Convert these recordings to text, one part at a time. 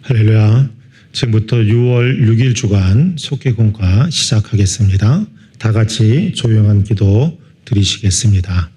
할렐루야. 지금부터 6월 6일 주간 속기공과 시작하겠습니다. 다 같이 조용한 기도 드리시겠습니다.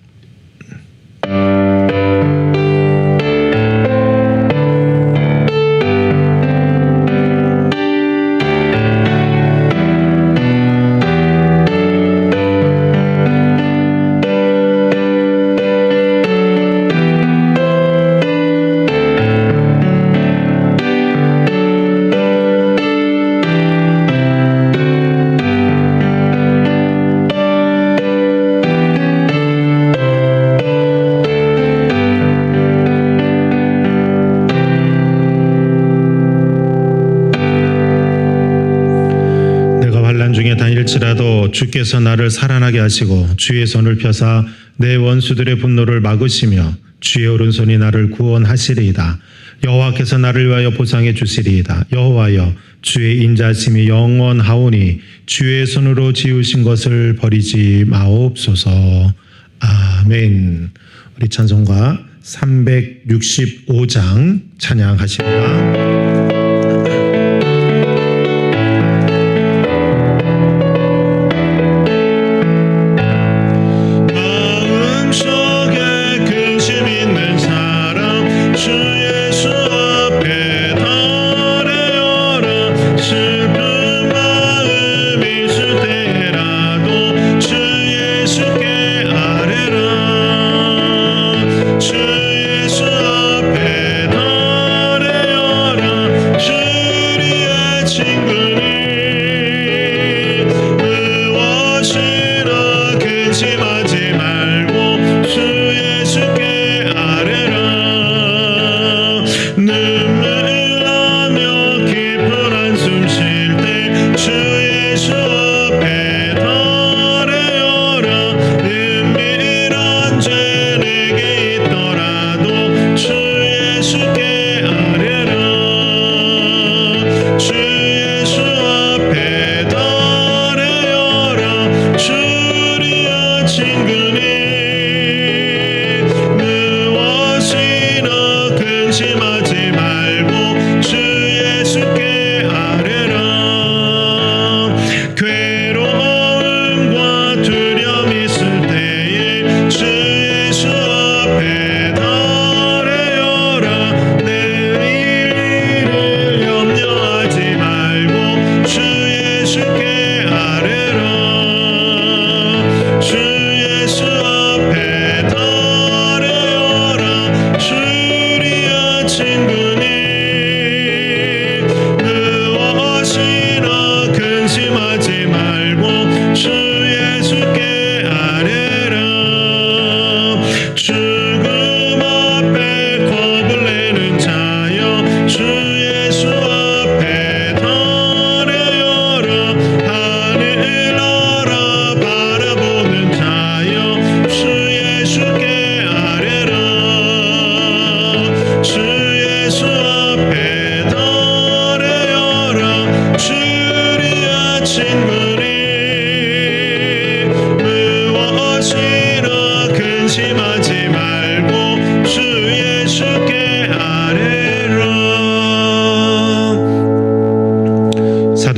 중에 다닐지라도 주께서 나를 살아나게 하시고 주의 손을 펴사 내 원수들의 분노를 막으시며 주의 오른손이 나를 구원하시리이다. 여호와께서 나를 위하여 보상해 주시리이다. 여호와여 주의 인자심이 영원하오니 주의 손으로 지으신 것을 버리지 마옵소서. 아멘. 우리 찬송가 365장 찬양하십니다.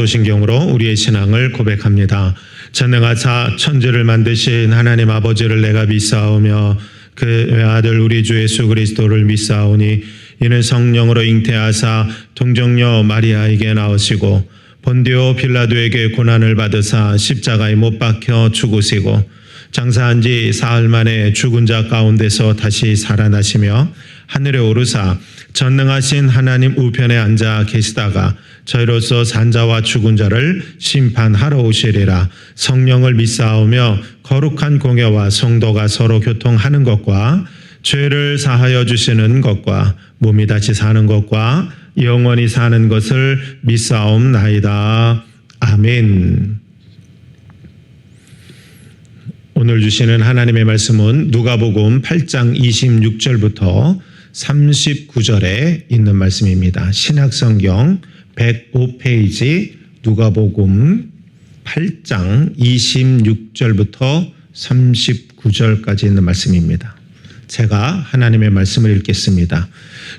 사도신경으로 우리의 신앙을 고백합니다. 전능하사 천지를 만드신 하나님 아버지를 내가 믿사오며 그 아들 우리 주 예수 그리스도를 믿사오니 이는 성령으로 잉태하사 동정녀 마리아에게 나으시고 본디오 빌라도에게 고난을 받으사 십자가에 못 박혀 죽으시고 장사한 지 사흘 만에 죽은 자 가운데서 다시 살아나시며 하늘에 오르사 전능하신 하나님 우편에 앉아 계시다가 저희로서 산자와 죽은 자를 심판하러 오시리라. 성령을 믿사오며 거룩한 공예와 성도가 서로 교통하는 것과 죄를 사하여 주시는 것과 몸이 다시 사는 것과 영원히 사는 것을 믿사옵나이다. 아멘. 오늘 주시는 하나님의 말씀은 누가복음 8장 26절부터 39절에 있는 말씀입니다. 신약성경 105페이지 누가복음 8장 26절부터 39절까지 있는 말씀입니다. 제가 하나님의 말씀을 읽겠습니다.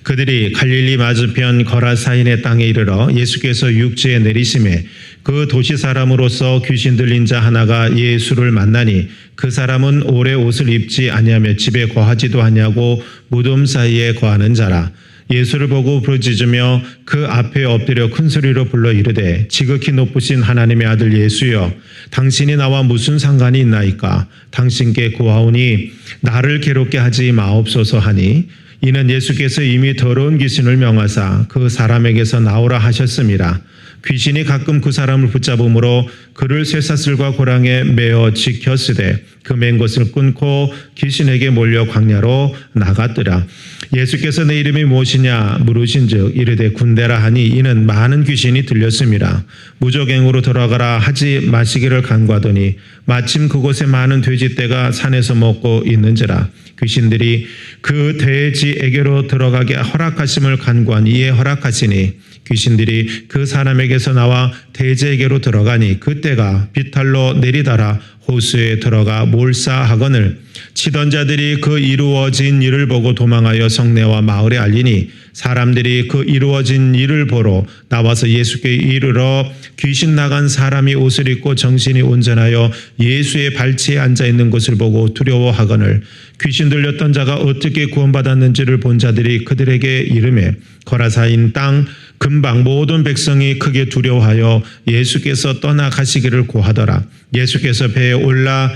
그들이 갈릴리 맞은편 거라사인의 땅에 이르러 예수께서 육지에 내리심에 그 도시 사람으로서 귀신 들린 자 하나가 예수를 만나니 그 사람은 오래 옷을 입지 아니하며 집에 거하지도 아니하고 무덤 사이에 거하는 자라. 예수를 보고 부르짖으며 그 앞에 엎드려 큰 소리로 불러 이르되 지극히 높으신 하나님의 아들 예수여 당신이 나와 무슨 상관이 있나이까. 당신께 구하오니 나를 괴롭게 하지 마옵소서 하니 이는 예수께서 이미 더러운 귀신을 명하사 그 사람에게서 나오라 하셨음이라. 귀신이 가끔 그 사람을 붙잡음으로 그를 쇠사슬과 고랑에 매어 지켰으되 그 맨 것을 끊고 귀신에게 몰려 광야로 나갔더라. 예수께서 내 이름이 무엇이냐 물으신즉 이르되 군대라 하니 이는 많은 귀신이 들렸음이라. 무적행으로 들어가라 하지 마시기를 간구하더니 마침 그곳에 많은 돼지떼가 산에서 먹고 있는지라. 귀신들이 그 돼지에게로 들어가게 허락하심을 간구한 이에 허락하시니 귀신들이 그 사람에게서 나와 돼지에게로 들어가니 그때가 비탈로 내리달아 호수에 들어가 몰사하거늘 치던 자들이 그 이루어진 일을 보고 도망하여 성내와 마을에 알리니 사람들이 그 이루어진 일을 보러 나와서 예수께 이르러 귀신 나간 사람이 옷을 입고 정신이 온전하여 예수의 발치에 앉아 있는 것을 보고 두려워하거늘 귀신 들렸던 자가 어떻게 구원받았는지를 본 자들이 그들에게 이르매 거라사인 땅 금방 모든 백성이 크게 두려워하여 예수께서 떠나가시기를 고하더라. 예수께서 배에 올라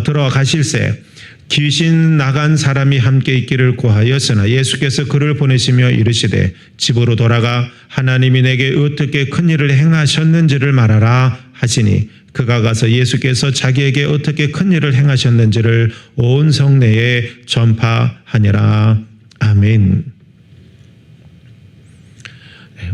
들어가실새 귀신 나간 사람이 함께 있기를 고하였으나 예수께서 그를 보내시며 이르시되 집으로 돌아가 하나님이 내게 어떻게 큰 일을 행하셨는지를 말하라 하시니 그가 가서 예수께서 자기에게 어떻게 큰 일을 행하셨는지를 온 성내에 전파하니라. 아멘.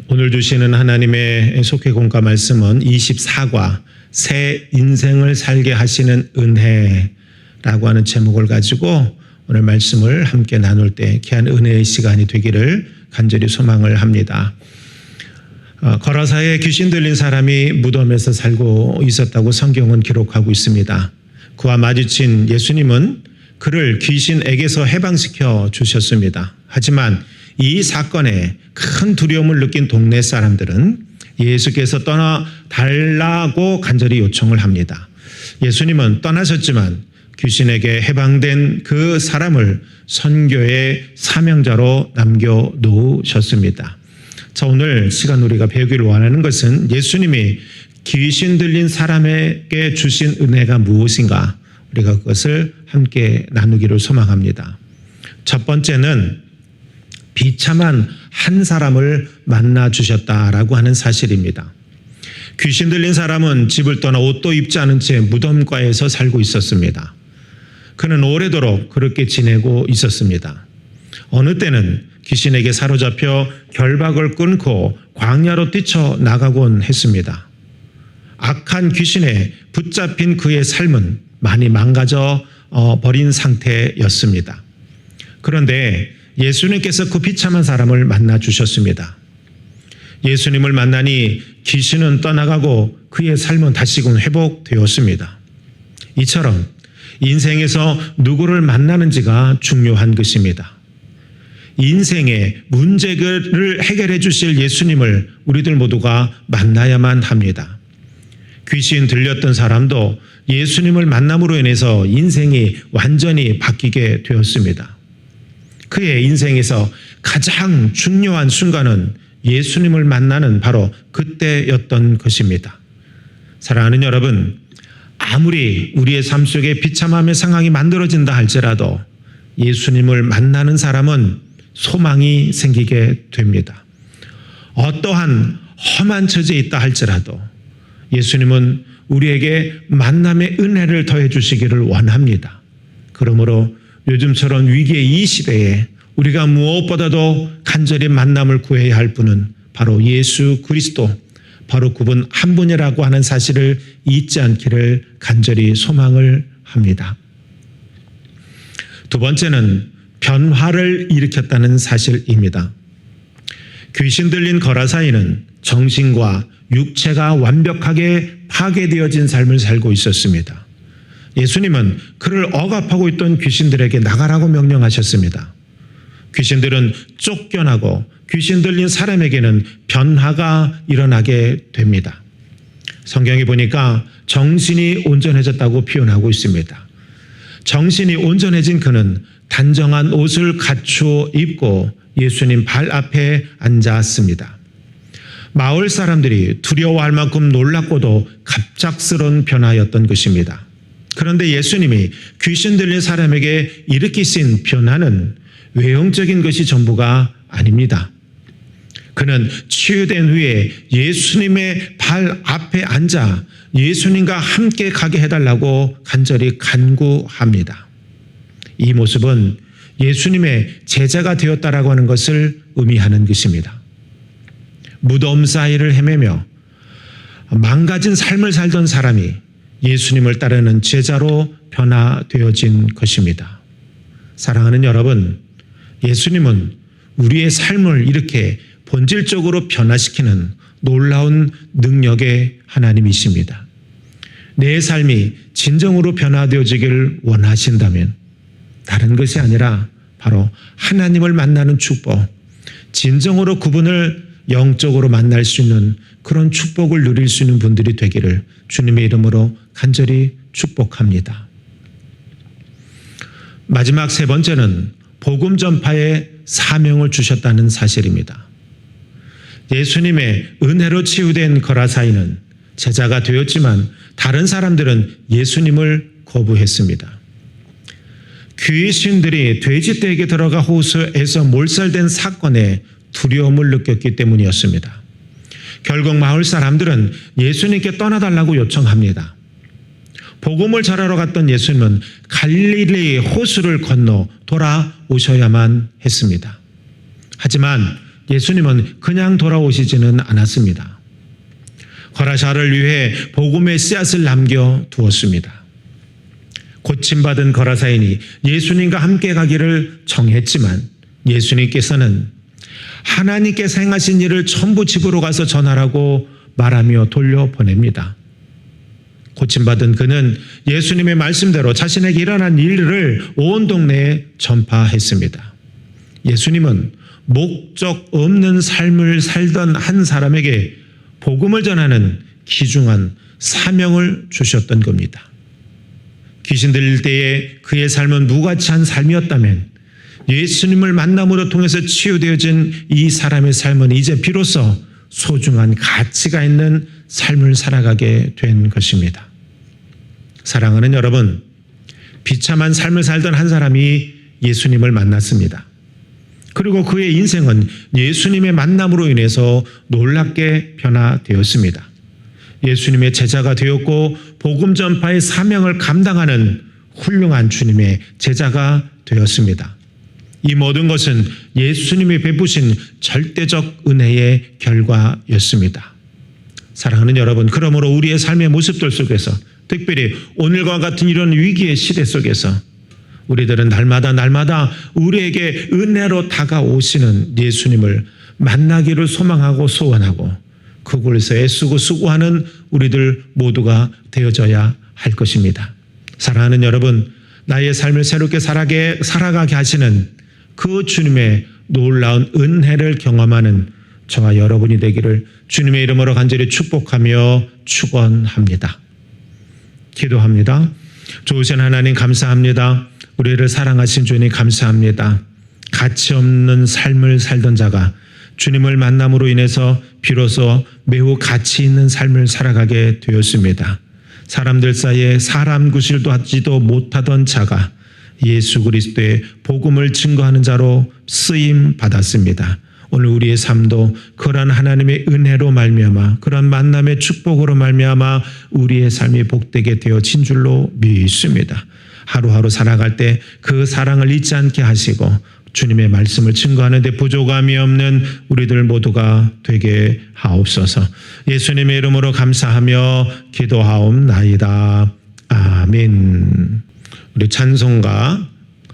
오늘 주시는 하나님의 속회공과 말씀은 24과 새 인생을 살게 하시는 은혜라고 하는 제목을 가지고 오늘 말씀을 함께 나눌 때 귀한 은혜의 시간이 되기를 간절히 소망을 합니다. 거라사에 귀신 들린 사람이 무덤에서 살고 있었다고 성경은 기록하고 있습니다. 그와 마주친 예수님은 그를 귀신에게서 해방시켜 주셨습니다. 하지만 이 사건에 큰 두려움을 느낀 동네 사람들은 예수께서 떠나달라고 간절히 요청을 합니다. 예수님은 떠나셨지만 귀신에게 해방된 그 사람을 선교의 사명자로 남겨놓으셨습니다. 자, 오늘 시간 우리가 배우기를 원하는 것은 예수님이 귀신 들린 사람에게 주신 은혜가 무엇인가, 우리가 그것을 함께 나누기를 소망합니다. 첫 번째는 비참한 한 사람을 만나 주셨다라고 하는 사실입니다. 귀신 들린 사람은 집을 떠나 옷도 입지 않은 채 무덤가에서 살고 있었습니다. 그는 오래도록 그렇게 지내고 있었습니다. 어느 때는 귀신에게 사로잡혀 결박을 끊고 광야로 뛰쳐나가곤 했습니다. 악한 귀신에 붙잡힌 그의 삶은 많이 망가져 버린 상태였습니다. 그런데 예수님께서 그 비참한 사람을 만나 주셨습니다. 예수님을 만나니 귀신은 떠나가고 그의 삶은 다시금 회복되었습니다. 이처럼 인생에서 누구를 만나는지가 중요한 것입니다. 인생의 문제를 해결해 주실 예수님을 우리들 모두가 만나야만 합니다. 귀신 들렸던 사람도 예수님을 만남으로 인해서 인생이 완전히 바뀌게 되었습니다. 그의 인생에서 가장 중요한 순간은 예수님을 만나는 바로 그때였던 것입니다. 사랑하는 여러분, 아무리 우리의 삶 속에 비참함의 상황이 만들어진다 할지라도 예수님을 만나는 사람은 소망이 생기게 됩니다. 어떠한 험한 처지에 있다 할지라도 예수님은 우리에게 만남의 은혜를 더해 주시기를 원합니다. 그러므로 요즘처럼 위기의 이 시대에 우리가 무엇보다도 간절히 만남을 구해야 할 분은 바로 예수 그리스도, 바로 그분 한 분이라고 하는 사실을 잊지 않기를 간절히 소망을 합니다. 두 번째는 변화를 일으켰다는 사실입니다. 귀신 들린 거라사인은 정신과 육체가 완벽하게 파괴되어진 삶을 살고 있었습니다. 예수님은 그를 억압하고 있던 귀신들에게 나가라고 명령하셨습니다. 귀신들은 쫓겨나고 귀신 들린 사람에게는 변화가 일어나게 됩니다. 성경에 보니까 정신이 온전해졌다고 표현하고 있습니다. 정신이 온전해진 그는 단정한 옷을 갖추어 입고 예수님 발 앞에 앉았습니다. 마을 사람들이 두려워할 만큼 놀랍고도 갑작스러운 변화였던 것입니다. 그런데 예수님이 귀신 들린 사람에게 일으키신 변화는 외형적인 것이 전부가 아닙니다. 그는 치유된 후에 예수님의 발 앞에 앉아 예수님과 함께 가게 해달라고 간절히 간구합니다. 이 모습은 예수님의 제자가 되었다라고 하는 것을 의미하는 것입니다. 무덤 사이를 헤매며 망가진 삶을 살던 사람이 예수님을 따르는 제자로 변화되어진 것입니다. 사랑하는 여러분, 예수님은 우리의 삶을 이렇게 본질적으로 변화시키는 놀라운 능력의 하나님이십니다. 내 삶이 진정으로 변화되어지기를 원하신다면 다른 것이 아니라 바로 하나님을 만나는 축복, 진정으로 그분을 영적으로 만날 수 있는 그런 축복을 누릴 수 있는 분들이 되기를 주님의 이름으로 간절히 축복합니다. 마지막 세 번째는 복음 전파의 사명을 주셨다는 사실입니다. 예수님의 은혜로 치유된 거라사이는 제자가 되었지만 다른 사람들은 예수님을 거부했습니다. 귀신들이 돼지떼에게 들어가 호수에서 몰살된 사건에 두려움을 느꼈기 때문이었습니다. 결국 마을 사람들은 예수님께 떠나달라고 요청합니다. 복음을 전하러 갔던 예수님은 갈릴리 호수를 건너 돌아오셔야만 했습니다. 하지만 예수님은 그냥 돌아오시지는 않았습니다. 거라사를 위해 복음의 씨앗을 남겨두었습니다. 고침받은 거라사인이 예수님과 함께 가기를 정했지만 예수님께서는 하나님께서 행하신 일을 전부 집으로 가서 전하라고 말하며 돌려보냅니다. 고침받은 그는 예수님의 말씀대로 자신에게 일어난 일을 온 동네에 전파했습니다. 예수님은 목적 없는 삶을 살던 한 사람에게 복음을 전하는 귀중한 사명을 주셨던 겁니다. 귀신 들릴 때에 그의 삶은 무가치한 삶이었다면 예수님을 만남으로 통해서 치유되어진 이 사람의 삶은 이제 비로소 소중한 가치가 있는 삶을 살아가게 된 것입니다. 사랑하는 여러분, 비참한 삶을 살던 한 사람이 예수님을 만났습니다. 그리고 그의 인생은 예수님의 만남으로 인해서 놀랍게 변화되었습니다. 예수님의 제자가 되었고 복음 전파의 사명을 감당하는 훌륭한 주님의 제자가 되었습니다. 이 모든 것은 예수님이 베푸신 절대적 은혜의 결과였습니다. 사랑하는 여러분, 그러므로 우리의 삶의 모습들 속에서 특별히 오늘과 같은 이런 위기의 시대 속에서 우리들은 날마다 우리에게 은혜로 다가오시는 예수님을 만나기를 소망하고 소원하고 그곳에서 애쓰고 수고하는 우리들 모두가 되어져야 할 것입니다. 사랑하는 여러분, 나의 삶을 새롭게 살아가게 하시는 그 주님의 놀라운 은혜를 경험하는 저와 여러분이 되기를 주님의 이름으로 간절히 축복하며 축원합니다. 기도합니다. 좋으신 하나님 감사합니다. 우리를 사랑하신 주님 감사합니다. 가치 없는 삶을 살던 자가 주님을 만남으로 인해서 비로소 매우 가치 있는 삶을 살아가게 되었습니다. 사람들 사이에 사람 구실도 하지도 못하던 자가 예수 그리스도의 복음을 증거하는 자로 쓰임 받았습니다. 오늘 우리의 삶도 그러한 하나님의 은혜로 말미암아 그러한 만남의 축복으로 말미암아 우리의 삶이 복되게 되어진 줄로 믿습니다. 하루하루 살아갈 때 그 사랑을 잊지 않게 하시고 주님의 말씀을 증거하는 데 부족함이 없는 우리들 모두가 되게 하옵소서. 예수님의 이름으로 감사하며 기도하옵나이다. 아멘. 우리 찬송가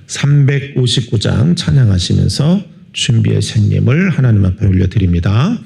359장 찬양하시면서 준비의 새님을 하나님 앞에 올려드립니다.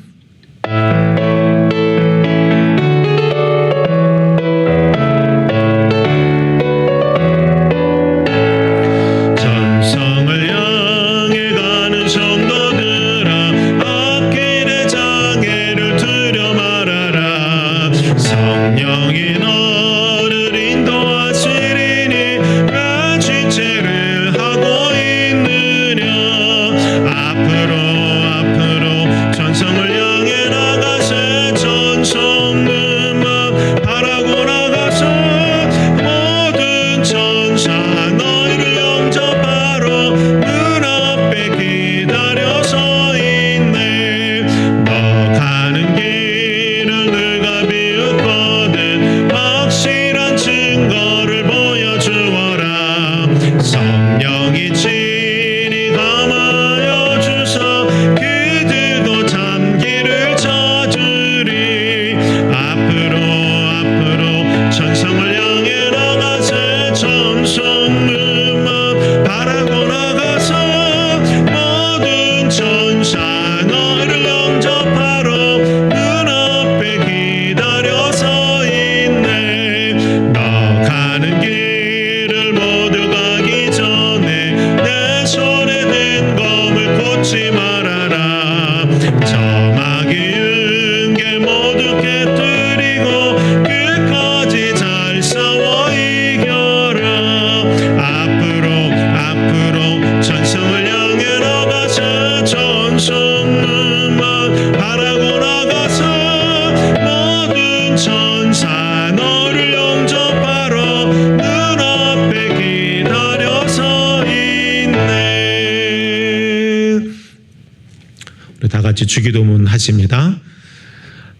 같이 주기도문 하십니다.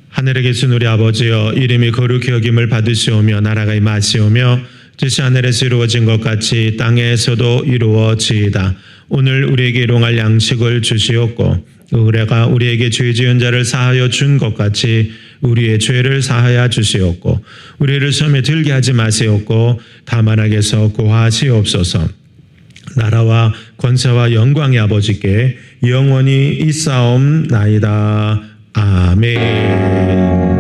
하늘에 계신 우리 아버지여, 이름이 거룩히 여김을 받으시오며 나라가 임하시오며 뜻이 하늘에서 이루어진 것 같이 땅에서도 이루어지이다. 오늘 우리에게 일용할 양식을 주시옵고 우리가 우리에게 죄 지은 자를 사하여 준 것 같이 우리의 죄를 사하여 주시옵고 우리를 시험에 들게 하지 마시옵고 다만 악에서 구하시옵소서. 나라와 권세와 영광이 아버지께 영원히 있사옵나이다. 아멘.